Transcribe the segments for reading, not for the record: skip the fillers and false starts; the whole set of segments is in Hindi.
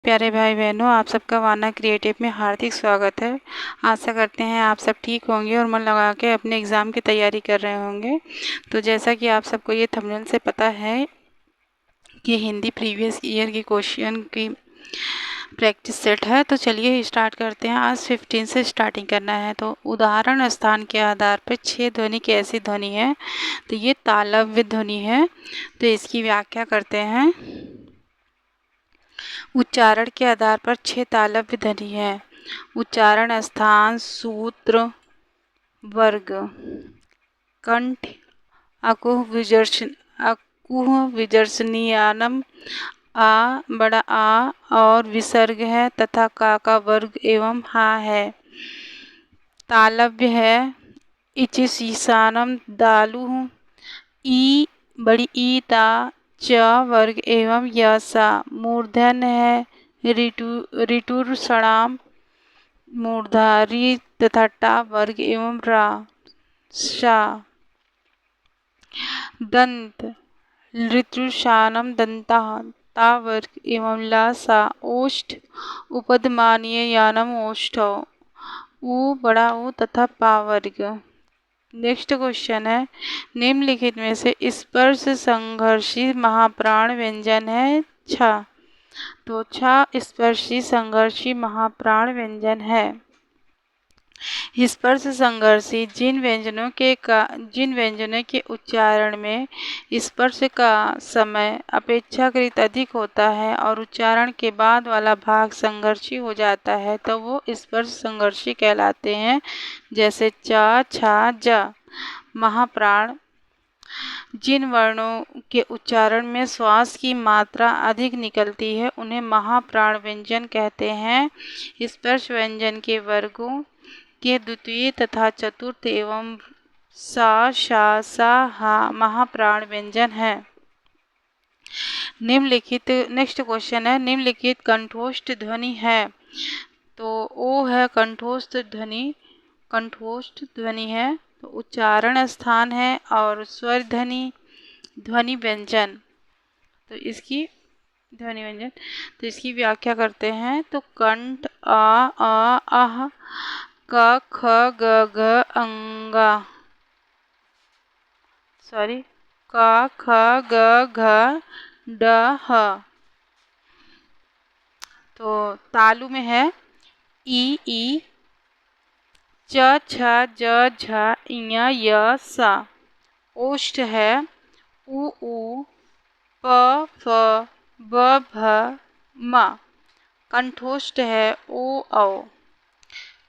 प्यारे भाई बहनों, आप सबका वाना क्रिएटिव में हार्दिक स्वागत है। आशा करते हैं आप सब ठीक होंगे और मन लगा के अपने एग्ज़ाम की तैयारी कर रहे होंगे। तो जैसा कि आप सबको ये थंबनेल से पता है कि हिंदी प्रीवियस ईयर की क्वेश्चन की प्रैक्टिस सेट है, तो चलिए स्टार्ट करते हैं। आज 15 से स्टार्टिंग करना है। तो उदाहरण स्थान के आधार पर 6 ध्वनि कैसी ध्वनि है? तो ये तालव्य ध्वनि है। तो इसकी व्याख्या करते हैं। उच्चारण के आधार पर 6 तालव्य ध्वनि है। उच्चारण स्थान, सूत्र, वर्ग, कंठ, अकुह विजर्शनीयानम, आ बड़ा आ और विसर्ग है तथा का वर्ग एवं हा है। तालव्य है इचि शीशानम दालु, ई बड़ी ई ता, च वर्ग एवं यसा। मूर्धन है ऋटुर्षणाम मूर्धारी तथा टा वर्ग एवं रा। शा दंत ऋतुषानम दंता, ता वर्ग एवं ला सा। ओष्ठ उपदमानीय यानम ओष्ठौ, उ बड़ा ऊ तथा पा वर्ग। नेक्स्ट क्वेश्चन है, निम्नलिखित में से स्पर्श संघर्षी महाप्राण व्यंजन है छ। तो छ स्पर्शी संघर्षी महाप्राण व्यंजन है। स्पर्श संघर्षी जिन व्यंजनों के उच्चारण में स्पर्श का समय अपेक्षाकृत अधिक होता है और उच्चारण के बाद वाला भाग संघर्षी हो जाता है, तो वो स्पर्श संघर्षी कहलाते हैं। जैसे च, छ, ज। महाप्राण जिन वर्णों के उच्चारण में श्वास की मात्रा अधिक निकलती है उन्हें महाप्राण व्यंजन कहते हैं। स्पर्श व्यंजन के वर्गों के द्वितीय तथा चतुर्थ एवं सा, शा, सा, हा महाप्राण व्यंजन है। निम्नलिखित नेक्स्ट क्वेश्चन है, निम्नलिखित कंठोष्ठ ध्वनि है। तो ओ है कंठोष्ठ ध्वनि है। तो उच्चारण स्थान है और स्वर ध्वनि व्यंजन। तो इसकी व्याख्या करते हैं। तो कंठ आ अह, क ख ग घ अंगा, क ख ग घ ड ह। तो तालु में है ई, च छ ज झ इया य सा। ओष्ठ है उ प फ ब भ म। कंठोष्ठ है ओ औ।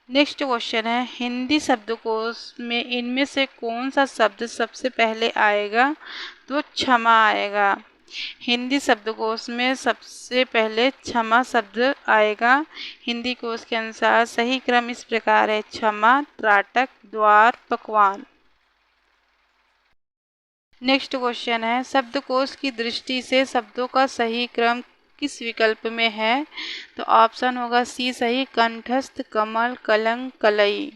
नेक्स्ट क्वेश्चन है, हिंदी शब्दकोश में इनमें से कौन सा शब्द सबसे पहले आएगा? तो क्षमा आएगा। हिंदी शब्दकोश में सबसे पहले क्षमा शब्द आएगा। हिंदी कोश के अनुसार सही क्रम इस प्रकार है: क्षमा, त्राटक, द्वार, पकवान। नेक्स्ट क्वेश्चन है, शब्दकोश की दृष्टि से शब्दों का सही क्रम किस विकल्प में है? तो ऑप्शन होगा सी सही, कंठस्थ, कमल, कलंक, कलई।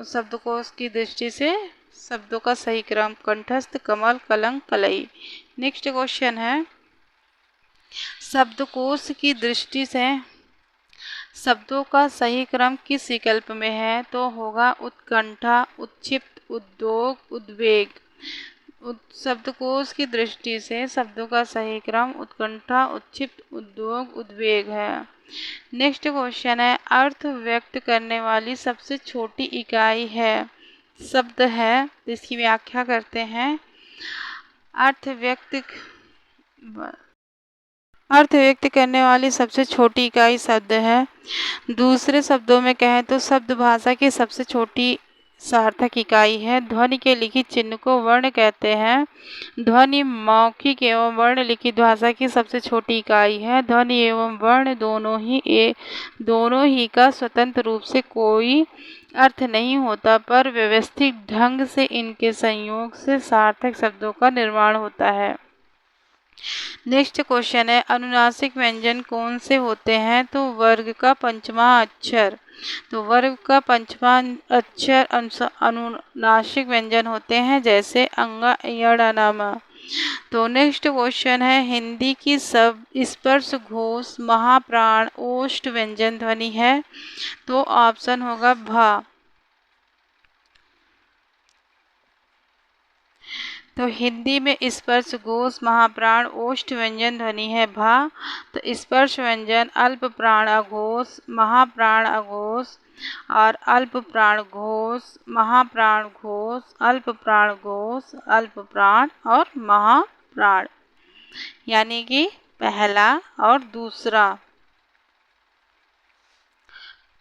शब्दकोश की दृष्टि से शब्दों का सही क्रम कंठस्थ, कमल, कलंक, कलई। नेक्स्ट क्वेश्चन है, शब्दकोश की दृष्टि से शब्दों का सही क्रम किस विकल्प में है? तो होगा उत्कंठा, उत्क्षिप्त, उद्योग, उद्वेग। शब्दकोश की दृष्टि से शब्दों का सही क्रम उत्कंठा, उत्क्षिप्त, उद्योग, उद्वेग है। नेक्स्ट क्वेश्चन है, अर्थ व्यक्त करने वाली सबसे छोटी इकाई है शब्द है। तो इसकी व्याख्या करते हैं। अर्थ व्यक्त करने वाली सबसे छोटी इकाई शब्द है। दूसरे शब्दों में कहें तो शब्द भाषा की सबसे छोटी सार्थक इकाई है। ध्वनि के लिखित चिन्ह को वर्ण कहते हैं। ध्वनि मौखिक एवं वर्ण लिखित भाषा की सबसे छोटी इकाई है। ध्वनि एवं वर्ण दोनों ही का स्वतंत्र रूप से कोई अर्थ नहीं होता, पर व्यवस्थित ढंग से इनके संयोग से सार्थक शब्दों का निर्माण होता है। नेक्स्ट क्वेश्चन है, अनुनासिक व्यंजन कौन से होते हैं? तो वर्ग का पंचमा अक्षर। तो वर्ग का पंचमा अक्षर अनुनासिक व्यंजन होते हैं, जैसे अंगा, यड़, अनामा। तो नेक्स्ट क्वेश्चन है, हिंदी की सब स्पर्श घोष महाप्राण ओष्ठ व्यंजन ध्वनि है। तो ऑप्शन होगा भा। तो हिंदी में स्पर्श घोष महाप्राण ओष्ठ व्यंजन ध्वनि है भा। तो स्पर्श व्यंजन अल्प प्राण अघोष महाप्राण अघोष और अल्प प्राण घोष महाप्राण घोष अल्प प्राण घोष अल्प प्राण और महाप्राण, यानी कि पहला और दूसरा,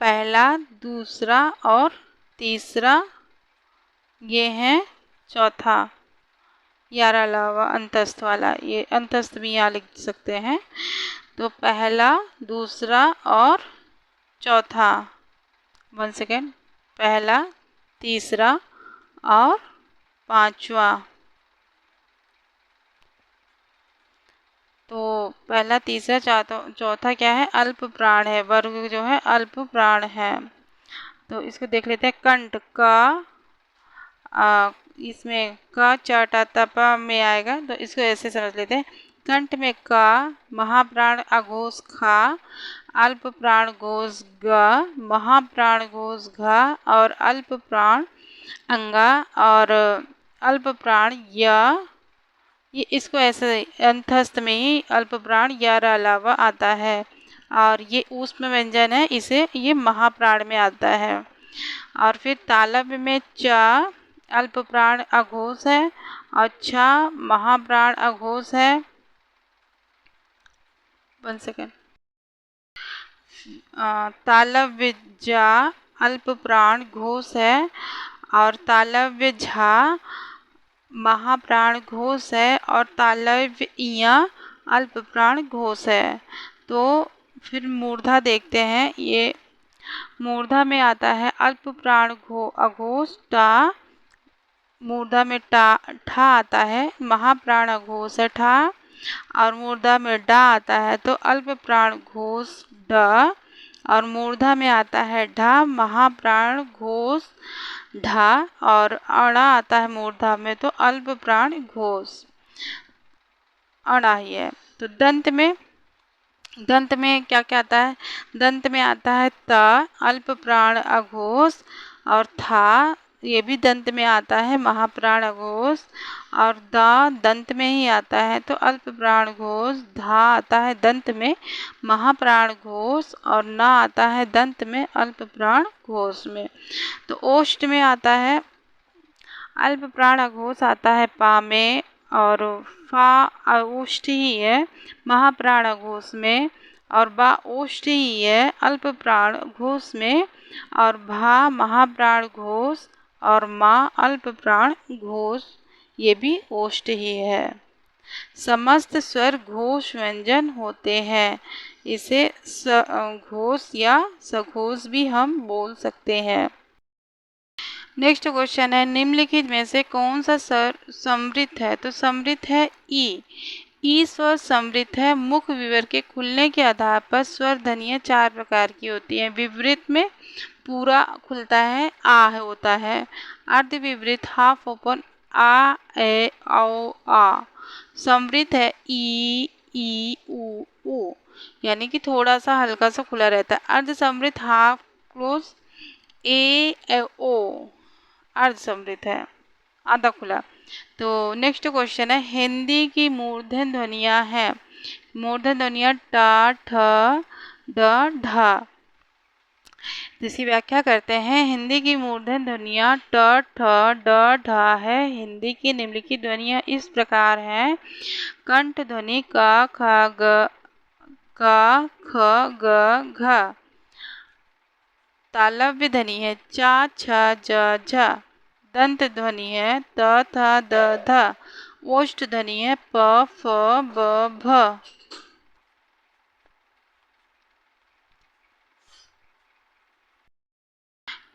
पहला दूसरा और तीसरा, ये है चौथा, यारा अलावा अंतस्थ वाला, ये अंतस्थ भी यहाँ लिख सकते हैं। तो पहला दूसरा और चौथा, 1 सेकेंड, पहला तीसरा और पांचवा। तो पहला तीसरा चौथा क्या है, अल्प प्राण है, वर्ग जो है अल्प प्राण है। तो इसको देख लेते हैं, कंठ का इसमें का चाटा तपा में आएगा, तो इसको ऐसे समझ लेते हैं, कंठ में का महाप्राण अघोष खा अल्प प्राण घोष ग महाप्राण घोष घा और अल्प प्राण अंगा और अल्प प्राण या, ये इसको ऐसे अंतस्थ में ही अल्प प्राण यारा अलावा आता है और ये ऊष्म व्यंजन है, इसे ये महाप्राण में आता है। और फिर तालब में चा अल्प प्राण अघोष है और छा महाप्राण अघोष है। 1 सेकेंड, तालव्य जा अल्प प्राण घोष है और तालव्य झा महाप्राण घोष है और तालव्य इया अल्प प्राण घोष है। तो फिर मूर्धा देखते हैं, ये मूर्धा में आता है अल्प प्राण अघोष टा, मूर्धा में ठा आता है, महाप्राण अघोष है ठा और मूर्धा में डा आता है तो अल्प प्राण घोष ड और मूर्धा में आता है ढा महाप्राण घोष ढा और अणा आता है मूर्धा में तो अल्प प्राण घोष अणा ही है। तो दंत में क्या क्या आता है, दंत में आता है त अल्प प्राण अघोष और था, ये भी दंत में आता है महाप्राण अघोष और दा दंत में ही आता है तो अल्प प्राण घोष, धा आता है दंत में महाप्राण घोष और ना आता है दंत में अल्प प्राण घोष में। तो ओष्ठ में आता है अल्प प्राण अघोष आता है पा में और फा ओष्ठ ही है महाप्राण अघोष में और बा ओष्ठ ही है अल्प प्राण घोष में और भा महाप्राण घोष और माँ अल्प प्राण घोष, ये भी ओष्ठ ही है। समस्त स्वर घोष व्यंजन होते हैं, इसे घोष या सघोष भी हम बोल सकते हैं। नेक्स्ट क्वेश्चन है, निम्नलिखित में से कौन सा स्वर समृद्ध है। तो समृद्ध है ई स्वर समृद्ध है। मुख विवर के खुलने के आधार पर स्वर ध्वनियाँ 4 प्रकार की होती हैं। विवृत में पूरा खुलता है आ होता है, अर्ध विवृत हाफ ओपन आ ए औ आ। समृद्ध है ई ऊ, यानी कि थोड़ा सा हल्का सा खुला रहता है। अर्ध समृद्ध हाफ क्लोज ए ओ, अर्ध समृद्ध है आधा खुला। तो नेक्स्ट क्वेश्चन है, हिंदी की मूर्धन्य ध्वनियाँ हैं। मूर्धन्य ध्वनियाँ ट ठ ड ढ। जिसकी व्याख्या करते हैं, हिंदी की मूर्धन्य ध्वनियाँ ट ठ ड ढ है। हिंदी की निम्नलिखित ध्वनियाँ इस प्रकार हैं। कंठ ध्वनि क ख ग क ख ग घ। तालव्य ध्वनि है चा छ ज झ। दंत ध्वनि है त थ द ध। ओष्ठ ध्वनि है प फ ब भ।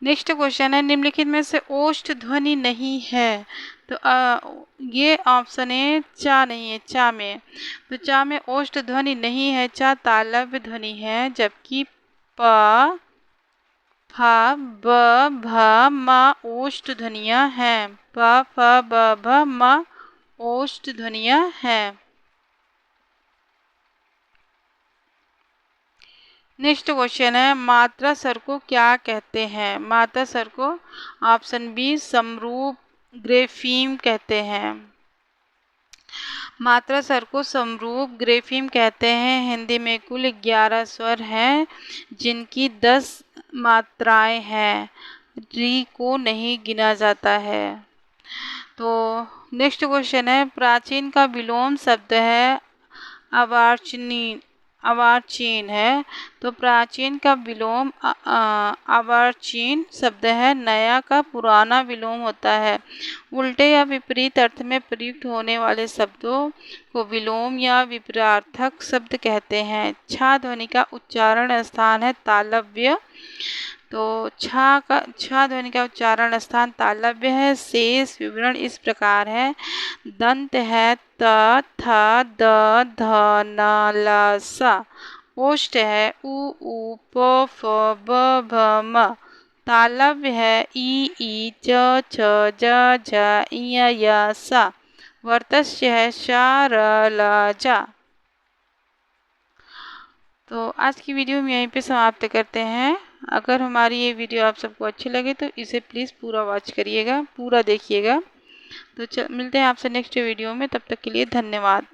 नेक्स्ट क्वेश्चन है, निम्नलिखित में से ओष्ठ ध्वनि नहीं है। तो ये ऑप्शन है चा नहीं है, चा में। तो चा में ओष्ठ ध्वनि नहीं है, चा तालव्य ध्वनि है, जबकि प फ ब भ म ओष्ठ ध्वनियाँ हैं। प फ ब भ म ओष्ठ ध्वनियाँ हैं। नेक्स्ट क्वेश्चन है, मात्रा स्वर को क्या कहते हैं? मात्रा स्वर को ऑप्शन बी समरूप ग्रेफीम कहते हैं। मात्रा स्वर को समरूप ग्रेफीम कहते हैं। हिंदी में कुल 11 स्वर हैं जिनकी 10 मात्राएं हैं। री को नहीं गिना जाता है। तो नेक्स्ट क्वेश्चन है, प्राचीन का विलोम शब्द है अर्वाचीन। अर्वाचीन है। तो प्राचीन का विलोम अर्वाचीन शब्द है। नया का पुराना विलोम होता है। उल्टे या विपरीत अर्थ में प्रयुक्त होने वाले शब्दों को विलोम या विपरीतार्थक शब्द कहते हैं। छा ध्वनि का उच्चारण स्थान है तालव्य। तो छा ध्वनि का उच्चारण स्थान तालव्य है। शेष विवरण इस प्रकार है। दंत है त, थ, द, ध, न, ल, स। ओष्ठ है उ, प, फ, ब, भ, म। तालव्य है ई, च, छ, ज, झ, इ, य, स। वर्तस्य है श, र, ल, ज। तो आज की वीडियो हम यहीं पे समाप्त करते हैं। अगर हमारी ये वीडियो आप सबको अच्छी लगे तो इसे प्लीज़ पूरा वॉच करिएगा, पूरा देखिएगा। तो मिलते हैं आपसे नेक्स्ट वीडियो में, तब तक के लिए धन्यवाद।